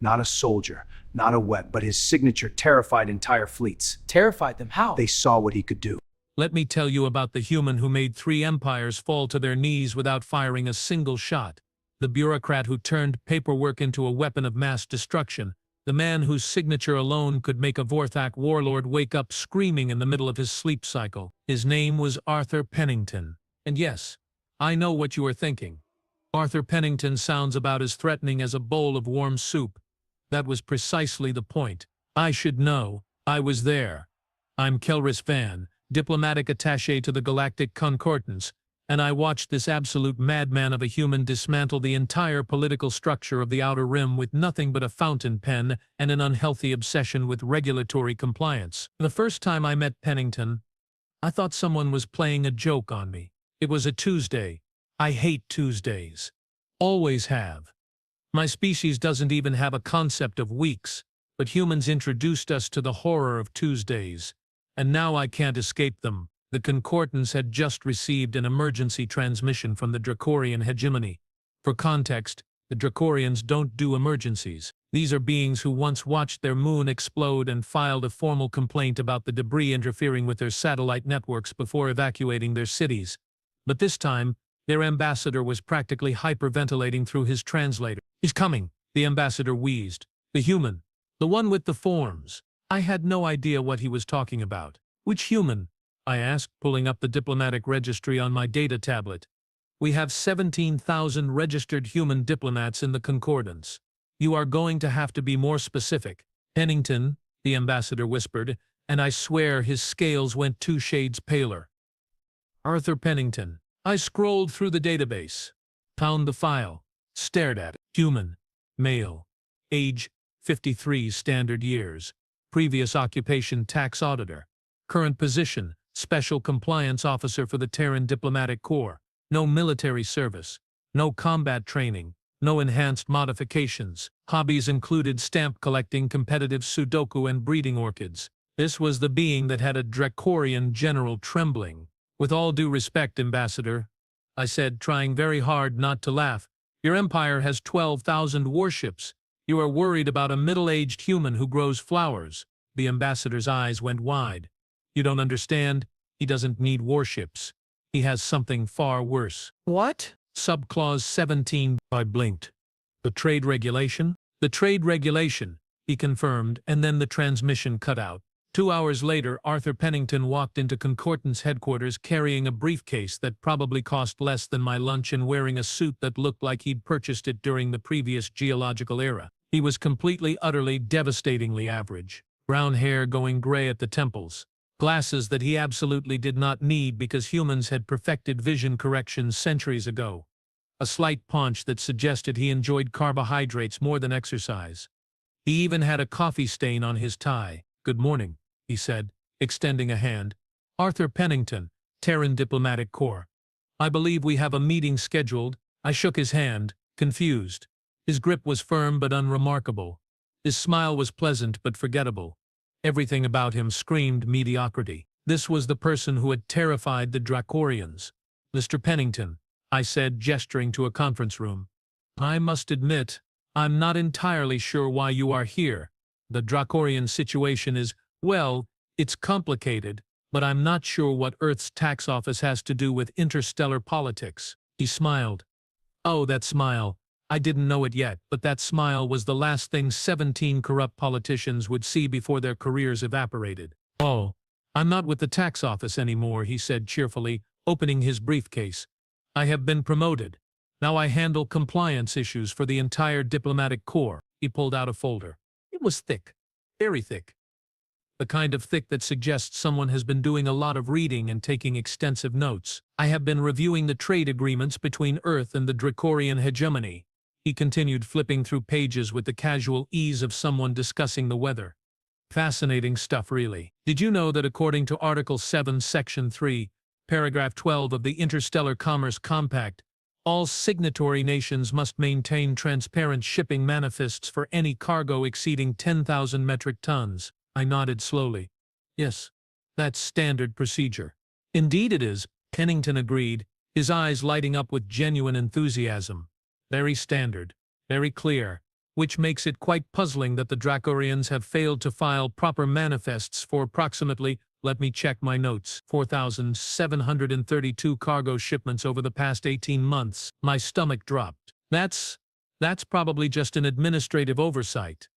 Not a soldier, not a wet, but his signature terrified entire fleets. Terrified them? How? They saw what he could do. Let me tell you about the human who made 3 empires fall to their knees without firing a single shot. The bureaucrat who turned paperwork into a weapon of mass destruction. The man whose signature alone could make a Vorthak warlord wake up screaming in the middle of his sleep cycle. His name was Arthur Pennington. And yes, I know what you are thinking. Arthur Pennington sounds about as threatening as a bowl of warm soup. That was precisely the point. I should know. I was there. I'm Kelris Van, diplomatic attaché to the Galactic Concordance, and I watched this absolute madman of a human dismantle the entire political structure of the Outer Rim with nothing but a fountain pen and an unhealthy obsession with regulatory compliance. The first time I met Pennington, I thought someone was playing a joke on me. It was a Tuesday. I hate Tuesdays. Always have. My species doesn't even have a concept of weeks, but humans introduced us to the horror of Tuesdays. And now I can't escape them. The Concordance had just received an emergency transmission from the Dracorian hegemony. For context, the Dracorians don't do emergencies. These are beings who once watched their moon explode and filed a formal complaint about the debris interfering with their satellite networks before evacuating their cities. But this time, their ambassador was practically hyperventilating through his translator. "He's coming," the ambassador wheezed. "The human. The one with the forms." I had no idea what he was talking about. "Which human?" I asked, pulling up the diplomatic registry on my data tablet. "We have 17,000 registered human diplomats in the Concordance. You are going to have to be more specific." "Pennington," the ambassador whispered, and I swear his scales went 2 shades paler. "Arthur Pennington." I scrolled through the database, found the file, stared at it. Human, male, age 53 standard years, previous occupation tax auditor, current position special compliance officer for the Terran Diplomatic Corps, no military service, no combat training, no enhanced modifications. Hobbies included stamp collecting, competitive Sudoku, and breeding orchids. This was the being that had a Dracorian general trembling. "With all due respect, Ambassador," I said, trying very hard not to laugh, "your empire has 12,000 warships. You are worried about a middle-aged human who grows flowers." The ambassador's eyes went wide. "You don't understand. He doesn't need warships. He has something far worse." What? Subclause 17, I blinked. "The trade regulation?" "The trade regulation," he confirmed, and then the transmission cut out. 2 hours later, Arthur Pennington walked into Concordance headquarters carrying a briefcase that probably cost less than my lunch and wearing a suit that looked like he'd purchased it during the previous geological era. He was completely, utterly, devastatingly average. Brown hair going gray at the temples. Glasses that he absolutely did not need because humans had perfected vision correction centuries ago. A slight paunch that suggested he enjoyed carbohydrates more than exercise. He even had a coffee stain on his tie. "Good morning," he said, extending a hand. "Arthur Pennington, Terran Diplomatic Corps. I believe we have a meeting scheduled." I shook his hand, confused. His grip was firm but unremarkable. His smile was pleasant but forgettable. Everything about him screamed mediocrity. This was the person who had terrified the Dracorians. "Mr. Pennington," I said, gesturing to a conference room. "I must admit, I'm not entirely sure why you are here. The Dracorian situation is, well, it's complicated, but I'm not sure what Earth's tax office has to do with interstellar politics." He smiled. Oh, that smile. I didn't know it yet, but that smile was the last thing 17 corrupt politicians would see before their careers evaporated. "Oh, I'm not with the tax office anymore," he said cheerfully, opening his briefcase. "I have been promoted. Now I handle compliance issues for the entire diplomatic corps." He pulled out a folder. It was thick, very thick. The kind of thick that suggests someone has been doing a lot of reading and taking extensive notes. "I have been reviewing the trade agreements between Earth and the Dracorian hegemony." He continued, flipping through pages with the casual ease of someone discussing the weather. "Fascinating stuff, really. Did you know that according to Article 7, Section 3, Paragraph 12 of the Interstellar Commerce Compact, all signatory nations must maintain transparent shipping manifests for any cargo exceeding 10,000 metric tons?" I nodded slowly. "Yes, that's standard procedure." "Indeed it is," Pennington agreed, his eyes lighting up with genuine enthusiasm. "Very standard, very clear. which makes it quite puzzling that the Dracorians have failed to file proper manifests for approximately, let me check my notes, 4,732 cargo shipments over the past 18 months. My stomach dropped. That's probably just an administrative oversight.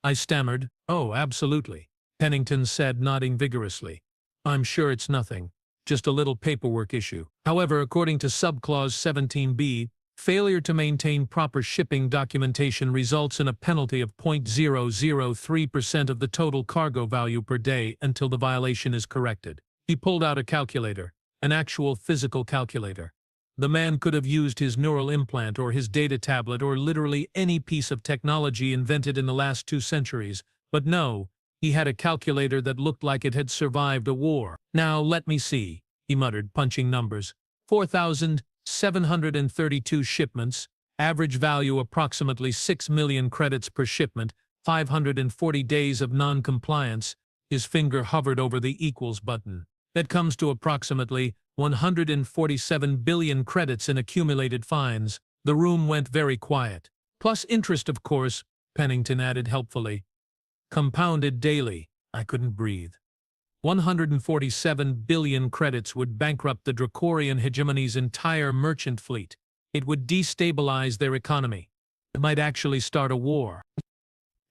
I stammered. Oh, absolutely, Pennington said, nodding vigorously. I'm sure it's nothing, just a little paperwork issue. However, according to subclause 17b, failure to maintain proper shipping documentation results in a penalty of 0.003% of the total cargo value per day until the violation is corrected. He pulled out a calculator, an actual physical calculator. The man could have used his neural implant or his data tablet or literally any piece of technology invented in the last 2 centuries, but no, he had a calculator that looked like it had survived a war. Now, let me see, he muttered, punching numbers. 4,732 shipments, average value approximately 6 million credits per shipment, 540 days of non-compliance. His finger hovered over the equals button. That comes to approximately 147 billion credits in accumulated fines. The room went very quiet. Plus interest, of course, Pennington added helpfully. Compounded daily. I couldn't breathe. 147 billion credits would bankrupt the Dracorian hegemony's entire merchant fleet. It would destabilize their economy. It might actually start a war.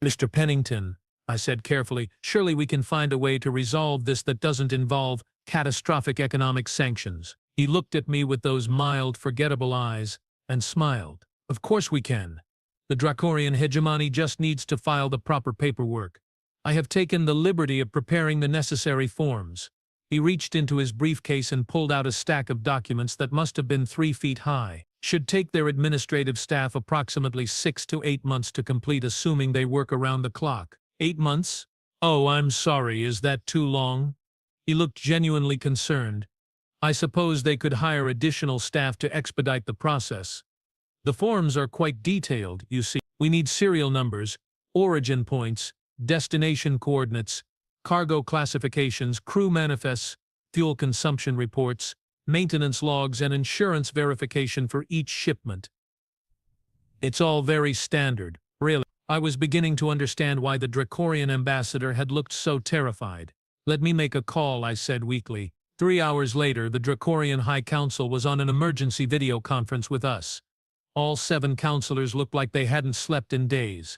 Mr. Pennington, I said carefully, surely we can find a way to resolve this that doesn't involve catastrophic economic sanctions. He looked at me with those mild, forgettable eyes and smiled. Of course we can. The Dracorian hegemony just needs to file the proper paperwork. I have taken the liberty of preparing the necessary forms. He reached into his briefcase and pulled out a stack of documents that must have been 3 feet high. Should take their administrative staff approximately 6 to 8 months to complete, assuming they work around the clock. 8 months? Oh, I'm sorry, is that too long? He looked genuinely concerned. I suppose they could hire additional staff to expedite the process. The forms are quite detailed, you see. We need serial numbers, origin points, destination coordinates, cargo classifications, crew manifests, fuel consumption reports, maintenance logs, and insurance verification for each shipment. It's all very standard, really. I was beginning to understand why the Dracorian ambassador had looked so terrified. Let me make a call, I said weakly. 3 hours later, the Dracorian High Council was on an emergency video conference with us. All 7 counselors looked like they hadn't slept in days.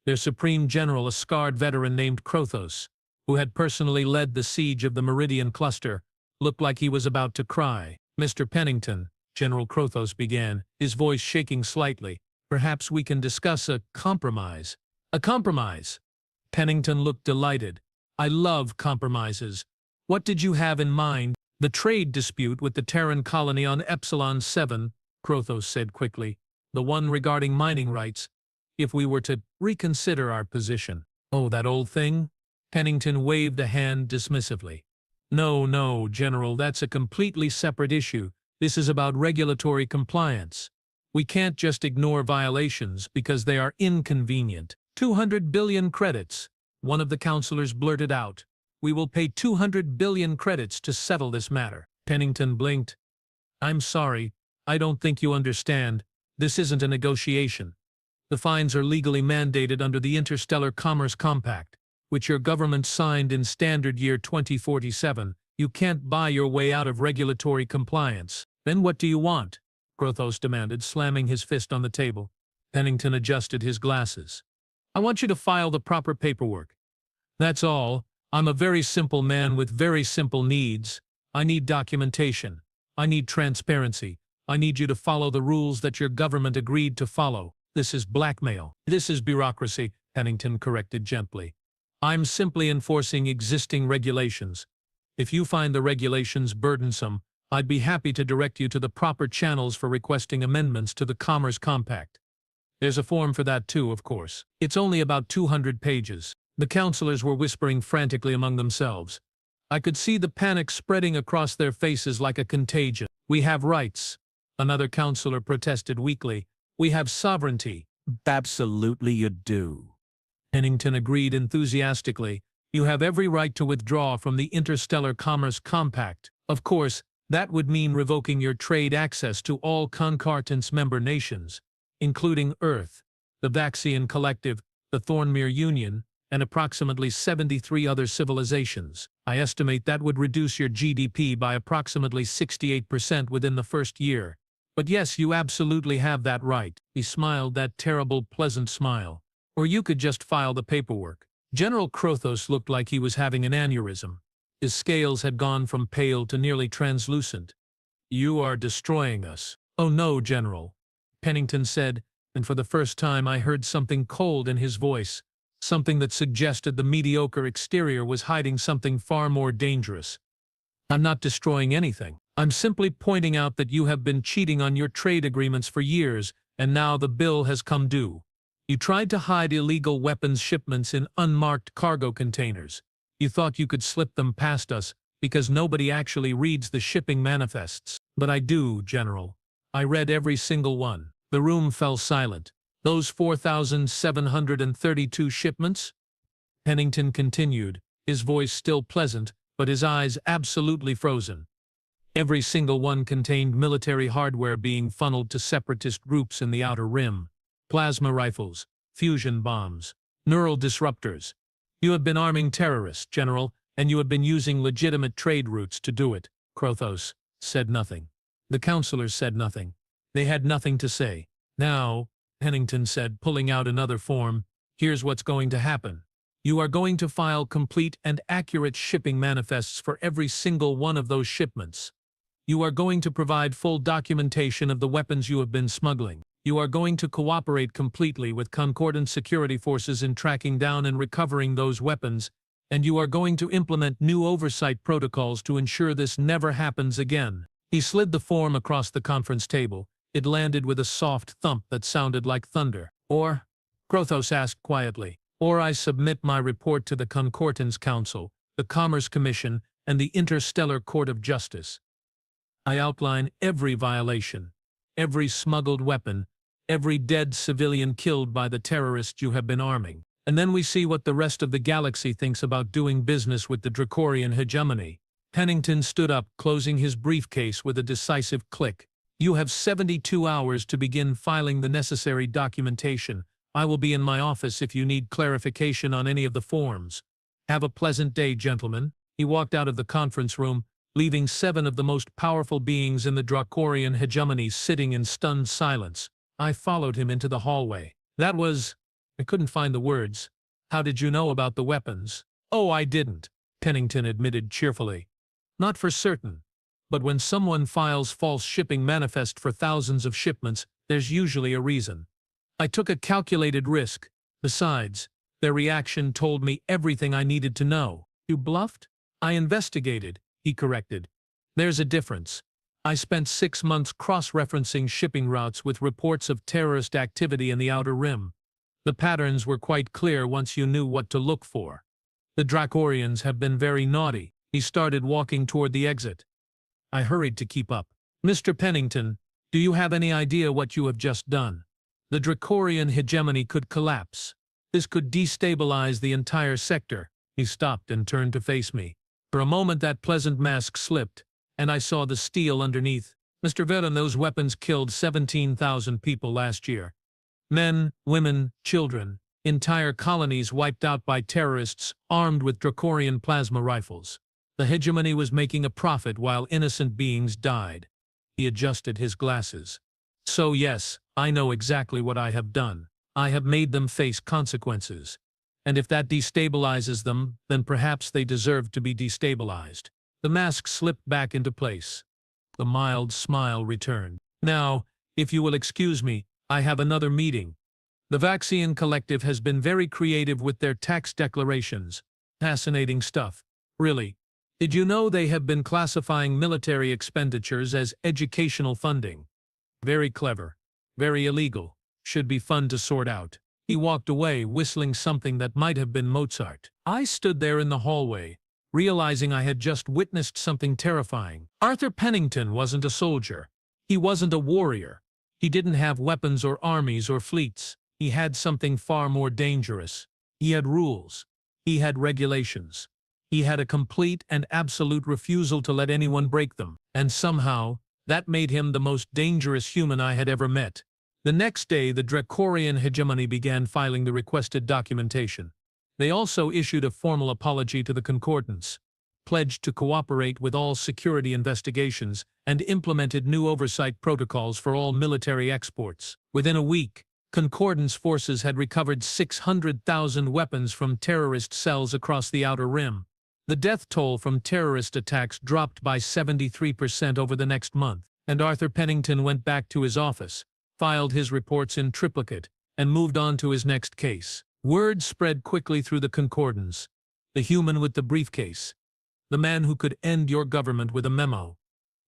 Their Supreme General, a scarred veteran named Krothos, who had personally led the siege of the Meridian Cluster, looked like he was about to cry. Mr. Pennington, General Krothos began, his voice shaking slightly. Perhaps we can discuss a compromise. A compromise? Pennington looked delighted. I love compromises. What did you have in mind? The trade dispute with the Terran colony on Epsilon 7, Krothos said quickly. The one regarding mining rights. If we were to reconsider our position. Oh, that old thing? Pennington waved a hand dismissively. No, General, that's a completely separate issue. This is about regulatory compliance. We can't just ignore violations because they are inconvenient. 200 billion credits. One of the counselors blurted out. We will pay 200 billion credits to settle this matter. Pennington blinked. I'm sorry. I don't think you understand. This isn't a negotiation. The fines are legally mandated under the Interstellar Commerce Compact, which your government signed in standard year 2047. You can't buy your way out of regulatory compliance. Then what do you want? Krothos demanded, slamming his fist on the table. Pennington adjusted his glasses. I want you to file the proper paperwork. That's all. I'm a very simple man with very simple needs. I need documentation. I need transparency. I need you to follow the rules that your government agreed to follow. This is blackmail. This is bureaucracy, Pennington corrected gently. I'm simply enforcing existing regulations. If you find the regulations burdensome, I'd be happy to direct you to the proper channels for requesting amendments to the Commerce Compact. There's a form for that too, of course. It's only about 200 pages. The counselors were whispering frantically among themselves. I could see the panic spreading across their faces like a contagion. We have rights. Another counselor protested weakly. We have sovereignty. Absolutely you do. Pennington agreed enthusiastically. You have every right to withdraw from the Interstellar Commerce Compact. Of course, that would mean revoking your trade access to all Concartance member nations, including Earth. the Vaxian Collective, the Thornmere Union, and approximately 73 other civilizations. I estimate that would reduce your GDP by approximately 68% within the first year. But yes, you absolutely have that right. He smiled that terrible, pleasant smile. Or you could just file the paperwork. General Krothos looked like he was having an aneurysm. His scales had gone from pale to nearly translucent. You are destroying us. Oh no, General, Pennington said, and for the first time I heard something cold in his voice, something that suggested the mediocre exterior was hiding something far more dangerous. I'm not destroying anything. I'm simply pointing out that you have been cheating on your trade agreements for years, and now the bill has come due. You tried to hide illegal weapons shipments in unmarked cargo containers. You thought you could slip them past us because nobody actually reads the shipping manifests. But I do, General. I read every single one. The room fell silent. Those 4,732 shipments? Pennington continued, his voice still pleasant, but his eyes absolutely frozen. Every single one contained military hardware being funneled to separatist groups in the Outer Rim. Plasma rifles, fusion bombs, neural disruptors. You have been arming terrorists, General, and you have been using legitimate trade routes to do it. Krothos said nothing. The counselors said nothing. They had nothing to say. Now, Pennington said, pulling out another form, here's what's going to happen. You are going to file complete and accurate shipping manifests for every single one of those shipments. You are going to provide full documentation of the weapons you have been smuggling. You are going to cooperate completely with concordant security forces in tracking down and recovering those weapons, and you are going to implement new oversight protocols to ensure this never happens again. He slid the form across the conference table. It landed with a soft thump that sounded like thunder. Or, Krothos asked quietly, or I submit my report to the Concordance Council, the Commerce Commission, and the Interstellar Court of Justice. I outline every violation, every smuggled weapon, every dead civilian killed by the terrorists you have been arming. And then we see what the rest of the galaxy thinks about doing business with the Dracorian hegemony. Pennington stood up, closing his briefcase with a decisive click. You have 72 hours to begin filing the necessary documentation. I will be in my office if you need clarification on any of the forms. Have a pleasant day, gentlemen. He walked out of the conference room, leaving 7 of the most powerful beings in the Dracorian hegemony sitting in stunned silence. I followed him into the hallway. I couldn't find the words. How did you know about the weapons? Oh, I didn't, Pennington admitted cheerfully. Not for certain. But when someone files false shipping manifest for thousands of shipments, there's usually a reason. I took a calculated risk. Besides, their reaction told me everything I needed to know. You bluffed? I investigated, he corrected. There's a difference. I spent 6 months cross-referencing shipping routes with reports of terrorist activity in the Outer Rim. The patterns were quite clear once you knew what to look for. The Dracorians have been very naughty. He started walking toward the exit. I hurried to keep up. Mr. Pennington, do you have any idea what you have just done? The Dracorian hegemony could collapse. This could destabilize the entire sector. He stopped and turned to face me. For a moment that pleasant mask slipped, and I saw the steel underneath. Mr. Veron, those weapons killed 17,000 people last year. Men, women, children, entire colonies wiped out by terrorists armed with Dracorian plasma rifles. The hegemony was making a profit while innocent beings died. He adjusted his glasses. So yes, I know exactly what I have done. I have made them face consequences. And if that destabilizes them, then perhaps they deserve to be destabilized. The mask slipped back into place. The mild smile returned. Now, if you will excuse me, I have another meeting. The Vaxian Collective has been very creative with their tax declarations. Fascinating stuff. Really. Did you know they have been classifying military expenditures as educational funding? Very clever. Very illegal. Should be fun to sort out. He walked away, whistling something that might have been Mozart. I stood there in the hallway, realizing I had just witnessed something terrifying. Arthur Pennington wasn't a soldier. He wasn't a warrior. He didn't have weapons or armies or fleets. He had something far more dangerous. He had rules. He had regulations. He had a complete and absolute refusal to let anyone break them. And somehow, that made him the most dangerous human I had ever met. The next day, the Dracorian hegemony began filing the requested documentation. They also issued a formal apology to the Concordance, pledged to cooperate with all security investigations, and implemented new oversight protocols for all military exports. Within a week, Concordance forces had recovered 600,000 weapons from terrorist cells across the Outer Rim. The death toll from terrorist attacks dropped by 73% over the next month, and Arthur Pennington went back to his office, filed his reports in triplicate, and moved on to his next case. Word spread quickly through the Concordance. The human with the briefcase. The man who could end your government with a memo.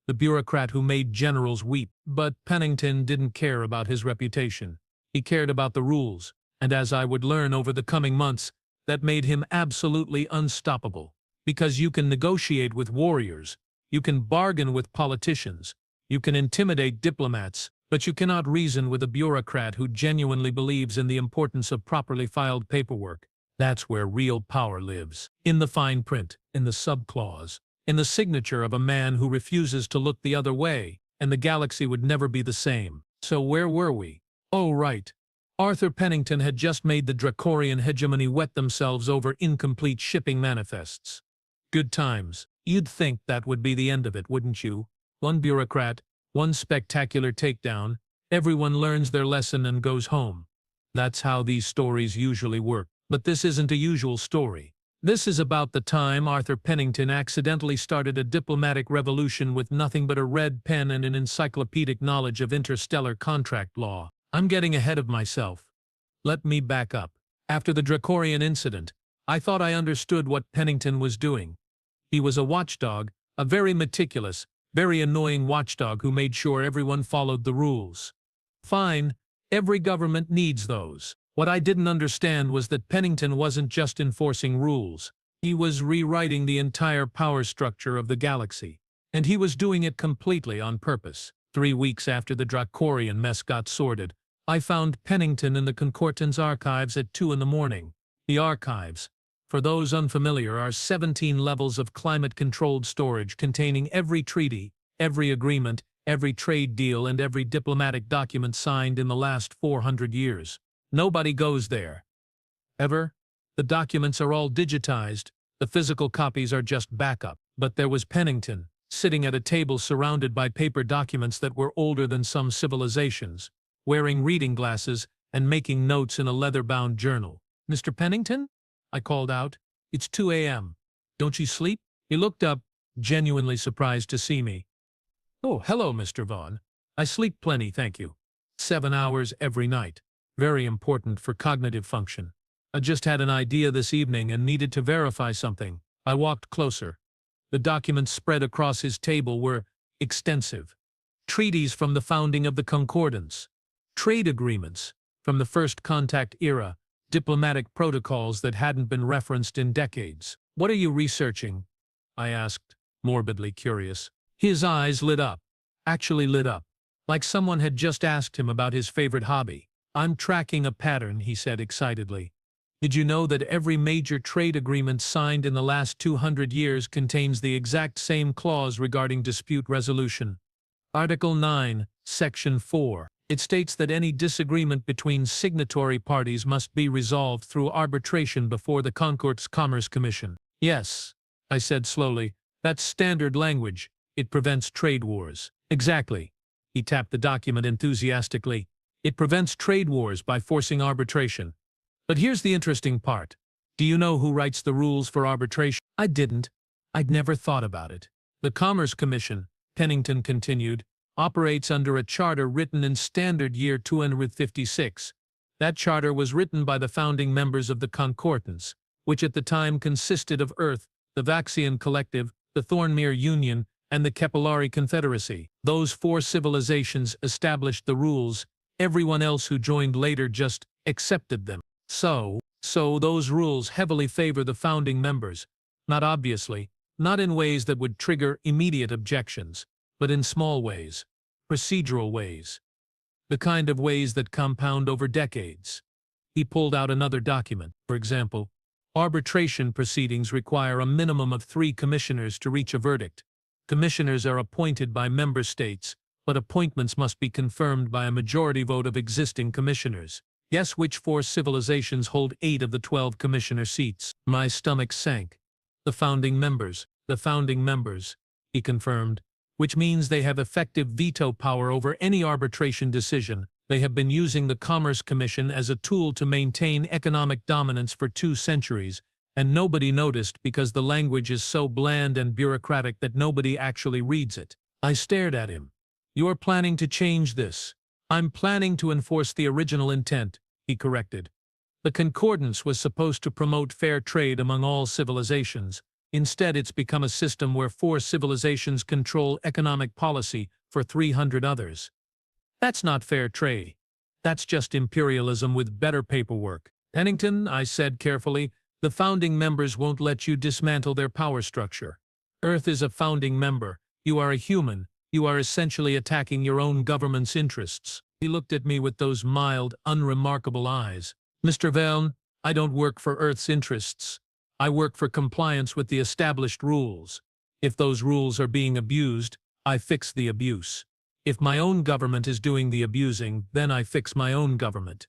The bureaucrat who made generals weep. But Pennington didn't care about his reputation. He cared about the rules, and as I would learn over the coming months, that made him absolutely unstoppable. Because you can negotiate with warriors, you can bargain with politicians, you can intimidate diplomats, but you cannot reason with a bureaucrat who genuinely believes in the importance of properly filed paperwork. That's where real power lives. In the fine print, in the subclause, in the signature of a man who refuses to look the other way, and the galaxy would never be the same. So where were we? Oh, right. Arthur Pennington had just made the Dracorian hegemony wet themselves over incomplete shipping manifests. Good times. You'd think that would be the end of it, wouldn't you? One bureaucrat, one spectacular takedown, everyone learns their lesson and goes home. That's how these stories usually work. But this isn't a usual story. This is about the time Arthur Pennington accidentally started a diplomatic revolution with nothing but a red pen and an encyclopedic knowledge of interstellar contract law. I'm getting ahead of myself. Let me back up. After the Dracorian incident, I thought I understood what Pennington was doing. He was a watchdog, a very meticulous, very annoying watchdog who made sure everyone followed the rules. Fine, every government needs those. What I didn't understand was that Pennington wasn't just enforcing rules. He was rewriting the entire power structure of the galaxy. And he was doing it completely on purpose. 3 weeks after the Dracorian mess got sorted, I found Pennington in the Concordance archives at 2 in the morning. The archives, for those unfamiliar, are 17 levels of climate-controlled storage containing every treaty, every agreement, every trade deal, and every diplomatic document signed in the last 400 years. Nobody goes there. Ever? The documents are all digitized. The physical copies are just backup. But there was Pennington, sitting at a table surrounded by paper documents that were older than some civilizations, wearing reading glasses and making notes in a leather-bound journal. "Mr. Pennington?" I called out. "It's 2 a.m. Don't you sleep?" He looked up, genuinely surprised to see me. "Oh, hello, Mr. Vaughn. I sleep plenty, thank you. 7 hours every night. Very important for cognitive function. I just had an idea this evening and needed to verify something." I walked closer. The documents spread across his table were extensive. Treaties from the founding of the Concordance. Trade agreements from the first contact era. Diplomatic protocols that hadn't been referenced in decades. "What are you researching?" I asked, morbidly curious. His eyes lit up. Actually lit up. Like someone had just asked him about his favorite hobby. "I'm tracking a pattern," he said excitedly. "Did you know that every major trade agreement signed in the last 200 years contains the exact same clause regarding dispute resolution? Article 9, Section 4. It states that any disagreement between signatory parties must be resolved through arbitration before the Concord's Commerce Commission." "Yes," I said slowly, "that's standard language. It prevents trade wars." "Exactly." He tapped the document enthusiastically. "It prevents trade wars by forcing arbitration. But here's the interesting part. Do you know who writes the rules for arbitration?" I didn't. I'd never thought about it. "The Commerce Commission," Pennington continued, "operates under a charter written in standard year 256. That charter was written by the founding members of the Concordance, which at the time consisted of Earth, the Vaxian Collective, the Thornmere Union, and the Kepalari Confederacy. Those 4 civilizations established the rules. Everyone else who joined later just accepted them. So those rules heavily favor the founding members. Not obviously, not in ways that would trigger immediate objections, but in small ways, procedural ways. The kind of ways that compound over decades." He pulled out another document. "For example, arbitration proceedings require a minimum of 3 commissioners to reach a verdict. Commissioners are appointed by member states, but appointments must be confirmed by a majority vote of existing commissioners. Guess which 4 civilizations hold 8 of the 12 commissioner seats? My stomach sank. The founding members, he confirmed, which means they have effective veto power over any arbitration decision. They have been using the Commerce Commission as a tool to maintain economic dominance for 2 centuries, and nobody noticed because the language is so bland and bureaucratic that nobody actually reads it. I stared at him. You're planning to change this. I'm planning to enforce the original intent, he corrected. The concordance was supposed to promote fair trade among all civilizations. Instead, it's become a system where 4 civilizations control economic policy for 300 others. That's not fair trade. That's just imperialism with better paperwork. Pennington, I said carefully, the founding members won't let you dismantle their power structure. Earth is a founding member. You are a human. You are essentially attacking your own government's interests. He looked at me with those mild, unremarkable eyes. Mr. Verne, I don't work for Earth's interests. I work for compliance with the established rules. If those rules are being abused, I fix the abuse. If my own government is doing the abusing, then I fix my own government.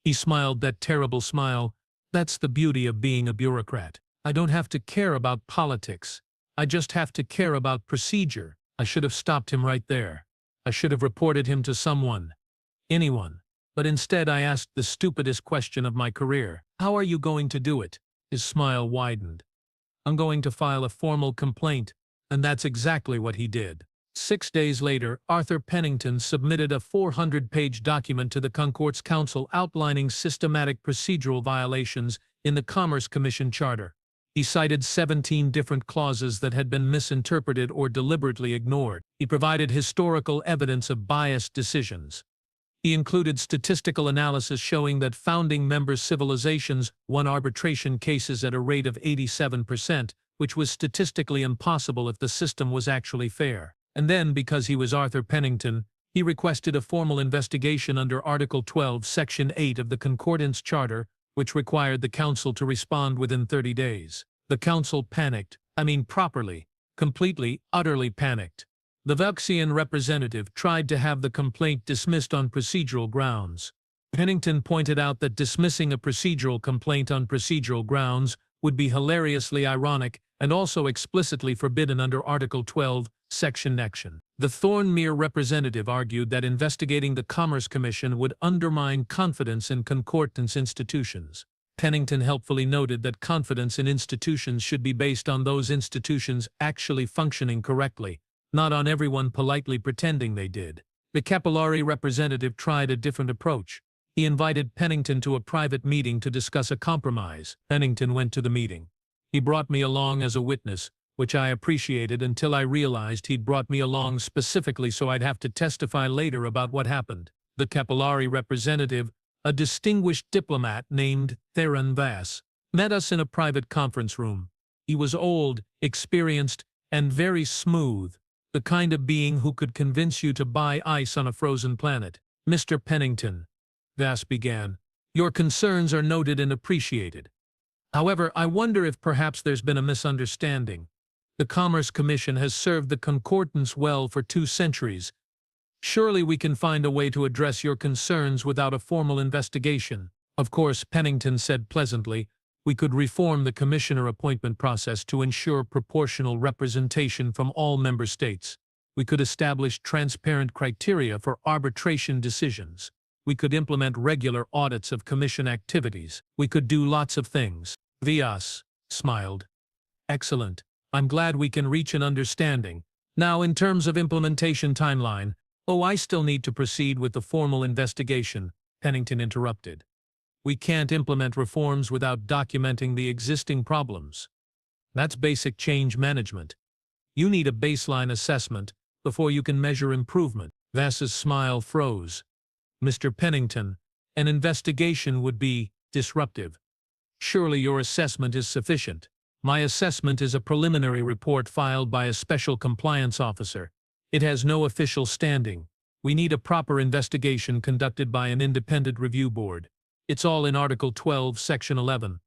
He smiled that terrible smile. That's the beauty of being a bureaucrat. I don't have to care about politics. I just have to care about procedure. I should have stopped him right there. I should have reported him to someone. Anyone. But instead I asked the stupidest question of my career. How are you going to do it? His smile widened. I'm going to file a formal complaint, and that's exactly what he did. 6 days later, Arthur Pennington submitted a 400-page document to the Concourse Council outlining systematic procedural violations in the Commerce Commission Charter. He cited 17 different clauses that had been misinterpreted or deliberately ignored. He provided historical evidence of biased decisions. He included statistical analysis showing that founding member civilizations won arbitration cases at a rate of 87%, which was statistically impossible if the system was actually fair. And then, because he was Arthur Pennington, he requested a formal investigation under Article 12, Section 8 of the Concordance Charter, which required the Council to respond within 30 days. The Council panicked. Properly, completely, utterly panicked. The Vuxian representative tried to have the complaint dismissed on procedural grounds. Pennington pointed out that dismissing a procedural complaint on procedural grounds would be hilariously ironic and also explicitly forbidden under Article 12, Section Action. The Thornmere representative argued that investigating the Commerce Commission would undermine confidence in concordance institutions. Pennington helpfully noted that confidence in institutions should be based on those institutions actually functioning correctly, not on everyone politely pretending they did. The capillary representative tried a different approach. He invited Pennington to a private meeting to discuss a compromise. Pennington went to the meeting. He brought me along as a witness, which I appreciated until I realized he'd brought me along specifically so I'd have to testify later about what happened. The capillary representative, a distinguished diplomat named Theron Vass, met us in a private conference room. He was old, experienced, and very smooth. The kind of being who could convince you to buy ice on a frozen planet. Mr. Pennington, Vass began, your concerns are noted and appreciated. However, I wonder if perhaps there's been a misunderstanding. The Commerce Commission has served the Concordance well for 2 centuries. Surely we can find a way to address your concerns without a formal investigation. Of course, Pennington said pleasantly, we could reform the commissioner appointment process to ensure proportional representation from all member states. We could establish transparent criteria for arbitration decisions. We could implement regular audits of commission activities. We could do lots of things. Vyas smiled. Excellent. I'm glad we can reach an understanding. Now, in terms of implementation timeline, I still need to proceed with the formal investigation, Pennington interrupted. We can't implement reforms without documenting the existing problems. That's basic change management. You need a baseline assessment before you can measure improvement. Vass's smile froze. Mr. Pennington, an investigation would be disruptive. Surely your assessment is sufficient. My assessment is a preliminary report filed by a special compliance officer. It has no official standing. We need a proper investigation conducted by an independent review board. It's all in Article 12, Section 11.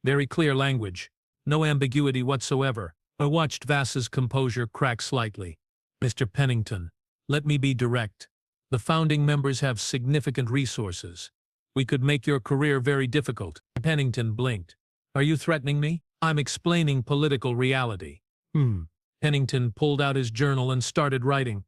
Very clear language. No ambiguity whatsoever. I watched Vass's composure crack slightly. Mr. Pennington, Let me be direct. The founding members have significant resources. We could make your career very difficult. Pennington blinked. Are you threatening me? I'm explaining political reality. Pennington pulled out his journal and started writing.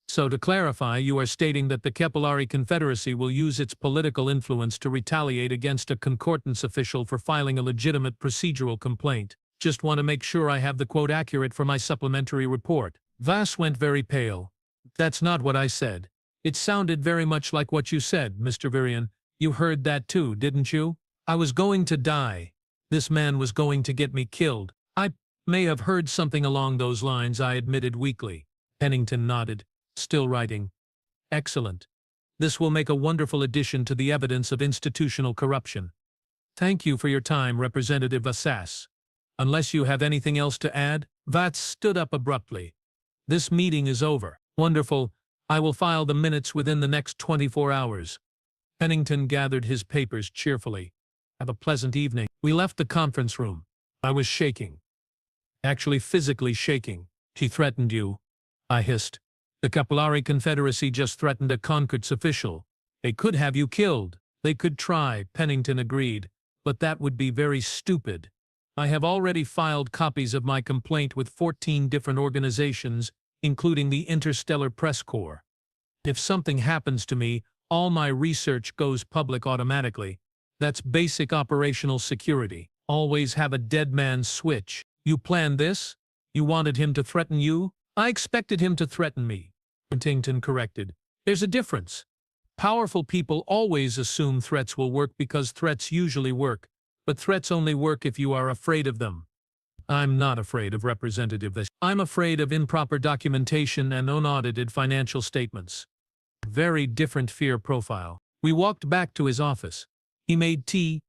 So to clarify, you are stating that the Capillary Confederacy will use its political influence to retaliate against a concordance official for filing a legitimate procedural complaint. Just want to make sure I have the quote accurate for my supplementary report. Vass went very pale. That's not what I said. It sounded very much like what you said, Mr. Virion. You heard that too, didn't you? I was going to die. This man was going to get me killed. I may have heard something along those lines, I admitted weakly. Pennington nodded, still writing. Excellent. This will make a wonderful addition to the evidence of institutional corruption. Thank you for your time, Representative Vassas. Unless you have anything else to add? Vass stood up abruptly. This meeting is over. Wonderful. I will file the minutes within the next 24 hours. Pennington gathered his papers cheerfully. Have a pleasant evening. We left the conference room. I was shaking. Actually physically shaking. He threatened you. I hissed. The Capillary Confederacy just threatened a Concords official. They could have you killed. They could try, Pennington agreed. But that would be very stupid. I have already filed copies of my complaint with 14 different organizations, including the Interstellar Press Corps. If something happens to me, all my research goes public automatically. That's basic operational security. Always have a dead man's switch. You planned this? You wanted him to threaten you? I expected him to threaten me. Pennington corrected. There's a difference. Powerful people always assume threats will work because threats usually work, but threats only work if you are afraid of them. I'm not afraid of Representative Vass. I'm afraid of improper documentation and unaudited financial statements. Very different fear profile. We walked back to his office. He made tea,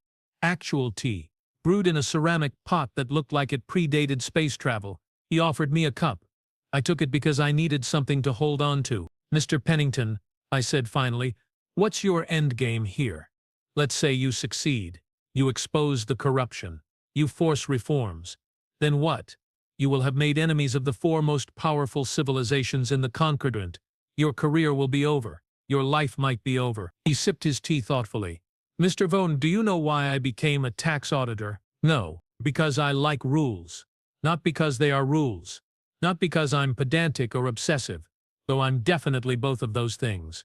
actual tea, brewed in a ceramic pot that looked like it predated space travel. He offered me a cup. I took it because I needed something to hold on to. Mr. Pennington, I said finally, what's your end game here? Let's say you succeed. You expose the corruption. You force reforms. Then what? You will have made enemies of the four most powerful civilizations in the Concordant. Your career will be over. Your life might be over. He sipped his tea thoughtfully. Mr. Vone, do you know why I became a tax auditor? No, because I like rules. Not because they are rules. Not because I'm pedantic or obsessive, though I'm definitely both of those things.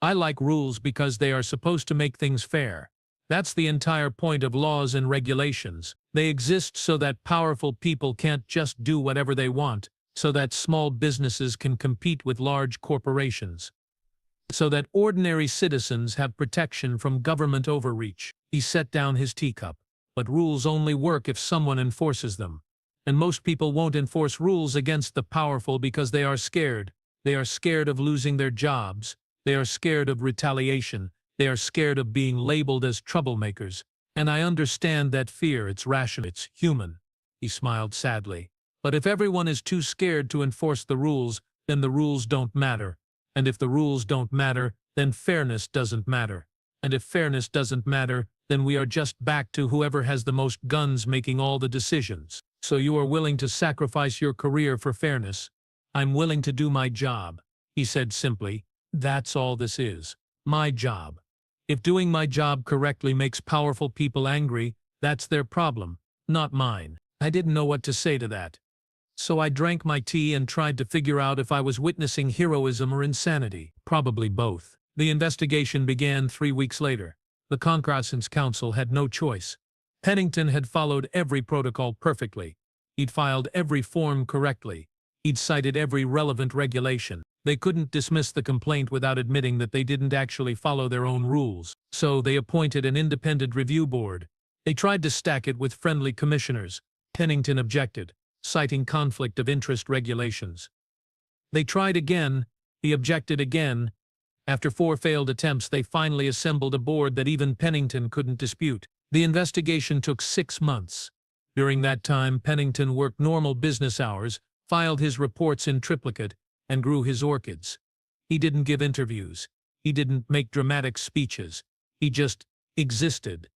I like rules because they are supposed to make things fair. That's the entire point of laws and regulations. They exist so that powerful people can't just do whatever they want, so that small businesses can compete with large corporations, so that ordinary citizens have protection from government overreach. He set down his teacup. But rules only work if someone enforces them. And most people won't enforce rules against the powerful because they are scared. They are scared of losing their jobs. They are scared of retaliation. They are scared of being labeled as troublemakers. And I understand that fear. It's rational. It's human. He smiled sadly. But if everyone is too scared to enforce the rules, then the rules don't matter. And if the rules don't matter, then fairness doesn't matter. And if fairness doesn't matter, then we are just back to whoever has the most guns making all the decisions. So you are willing to sacrifice your career for fairness? I'm willing to do my job, he said simply. That's all this is. My job. If doing my job correctly makes powerful people angry, that's their problem, not mine. I didn't know what to say to that. So I drank my tea and tried to figure out if I was witnessing heroism or insanity. Probably both. The investigation began 3 weeks later. The Concordance Council had no choice. Pennington had followed every protocol perfectly. He'd filed every form correctly. He'd cited every relevant regulation. They couldn't dismiss the complaint without admitting that they didn't actually follow their own rules. So they appointed an independent review board. They tried to stack it with friendly commissioners. Pennington objected, citing conflict of interest regulations. They tried again. He objected again. After 4 failed attempts, they finally assembled a board that even Pennington couldn't dispute. The investigation took 6 months. During that time, Pennington worked normal business hours, filed his reports in triplicate, and grew his orchids. He didn't give interviews. He didn't make dramatic speeches. He just existed.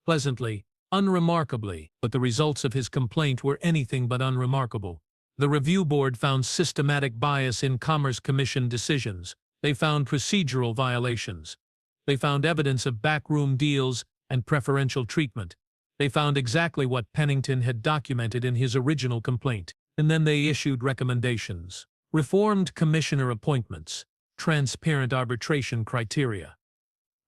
Pleasantly, unremarkably, but the results of his complaint were anything but unremarkable. The review board found systematic bias in Commerce Commission decisions. They found procedural violations. They found evidence of backroom deals and preferential treatment. They found exactly what Pennington had documented in his original complaint. And then they issued recommendations. Reformed commissioner appointments, transparent arbitration criteria,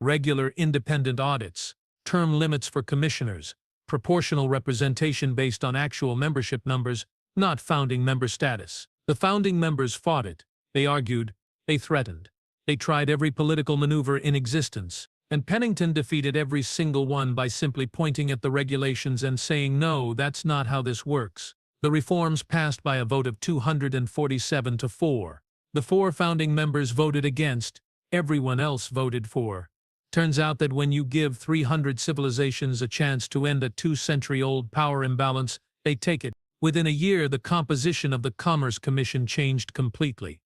regular independent audits, term limits for commissioners, proportional representation based on actual membership numbers, not founding member status. The founding members fought it. They argued. They threatened. They tried every political maneuver in existence. And Pennington defeated every single one by simply pointing at the regulations and saying, no, that's not how this works. The reforms passed by a vote of 247 to 4. The 4 founding members voted against. Everyone else voted for. Turns out that when you give 300 civilizations a chance to end a 2-century-old power imbalance, they take it. Within a year, the composition of the Commerce Commission changed completely.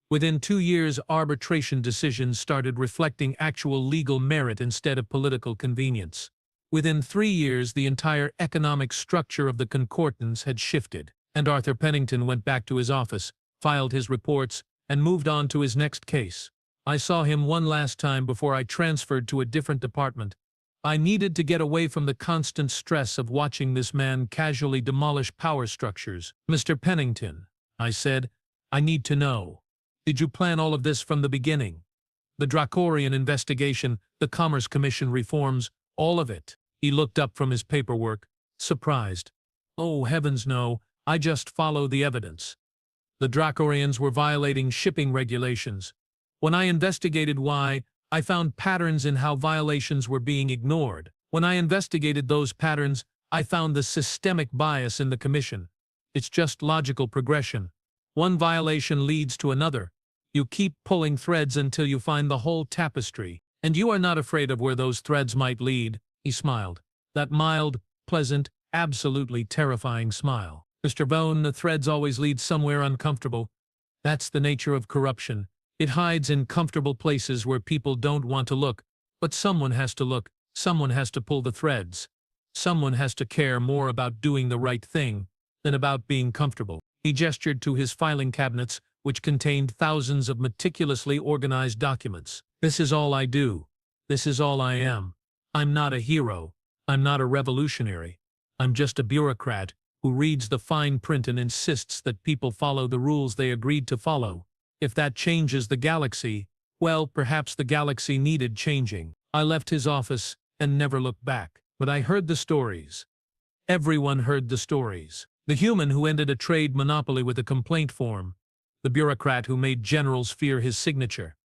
Within 2 years, arbitration decisions started reflecting actual legal merit instead of political convenience. Within 3 years, the entire economic structure of the concordance had shifted, and Arthur Pennington went back to his office, filed his reports, and moved on to his next case. I saw him one last time before I transferred to a different department. I needed to get away from the constant stress of watching this man casually demolish power structures. Mr. Pennington, I said, I need to know. Did you plan all of this from the beginning? The Dracorian investigation, the Commerce Commission reforms, all of it. He looked up from his paperwork, surprised. Oh, heavens no, I just follow the evidence. The Dracorians were violating shipping regulations. When I investigated why, I found patterns in how violations were being ignored. When I investigated those patterns, I found the systemic bias in the Commission. It's just logical progression. One violation leads to another. You keep pulling threads until you find the whole tapestry. And you are not afraid of where those threads might lead. He smiled. That mild, pleasant, absolutely terrifying smile. Mr. Bone, the threads always lead somewhere uncomfortable. That's the nature of corruption. It hides in comfortable places where people don't want to look. But someone has to look. Someone has to pull the threads. Someone has to care more about doing the right thing than about being comfortable. He gestured to his filing cabinets, which contained thousands of meticulously organized documents. This is all I do. This is all I am. I'm not a hero. I'm not a revolutionary. I'm just a bureaucrat who reads the fine print and insists that people follow the rules they agreed to follow. If that changes the galaxy, well, perhaps the galaxy needed changing. I left his office and never looked back. But I heard the stories. Everyone heard the stories. The human who ended a trade monopoly with a complaint form. The bureaucrat who made generals fear his signature.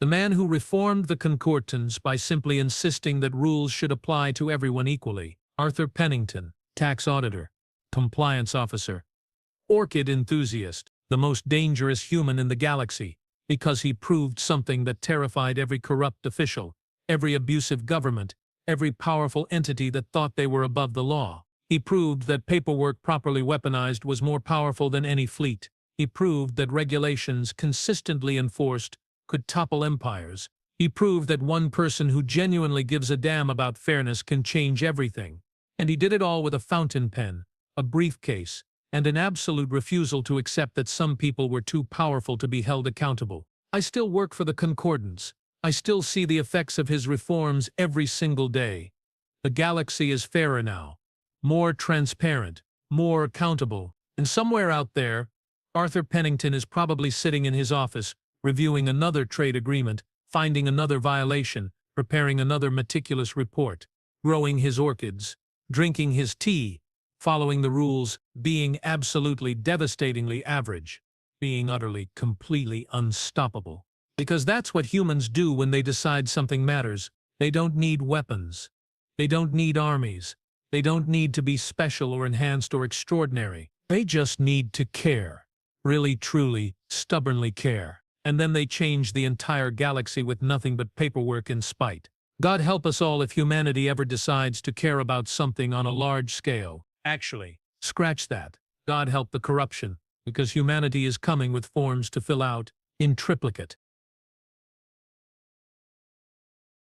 The man who reformed the concordance by simply insisting that rules should apply to everyone equally. Arthur Pennington, tax auditor, compliance officer, orchid enthusiast, the most dangerous human in the galaxy, because he proved something that terrified every corrupt official, every abusive government, every powerful entity that thought they were above the law. He proved that paperwork properly weaponized was more powerful than any fleet. He proved that regulations consistently enforced could topple empires. He proved that one person who genuinely gives a damn about fairness can change everything. And he did it all with a fountain pen, a briefcase, and an absolute refusal to accept that some people were too powerful to be held accountable. I still work for the concordance. I still see the effects of his reforms every single day. The galaxy is fairer now, more transparent, more accountable. And somewhere out there, Arthur Pennington is probably sitting in his office, reviewing another trade agreement, finding another violation, preparing another meticulous report, growing his orchids, drinking his tea, following the rules, being absolutely devastatingly average, being utterly, completely unstoppable. Because that's what humans do when they decide something matters. They don't need weapons. They don't need armies. They don't need to be special or enhanced or extraordinary. They just need to care. Really, truly, stubbornly care. And then they change the entire galaxy with nothing but paperwork and spite. God help us all if humanity ever decides to care about something on a large scale. Actually, scratch that. God help the corruption, because humanity is coming with forms to fill out in triplicate.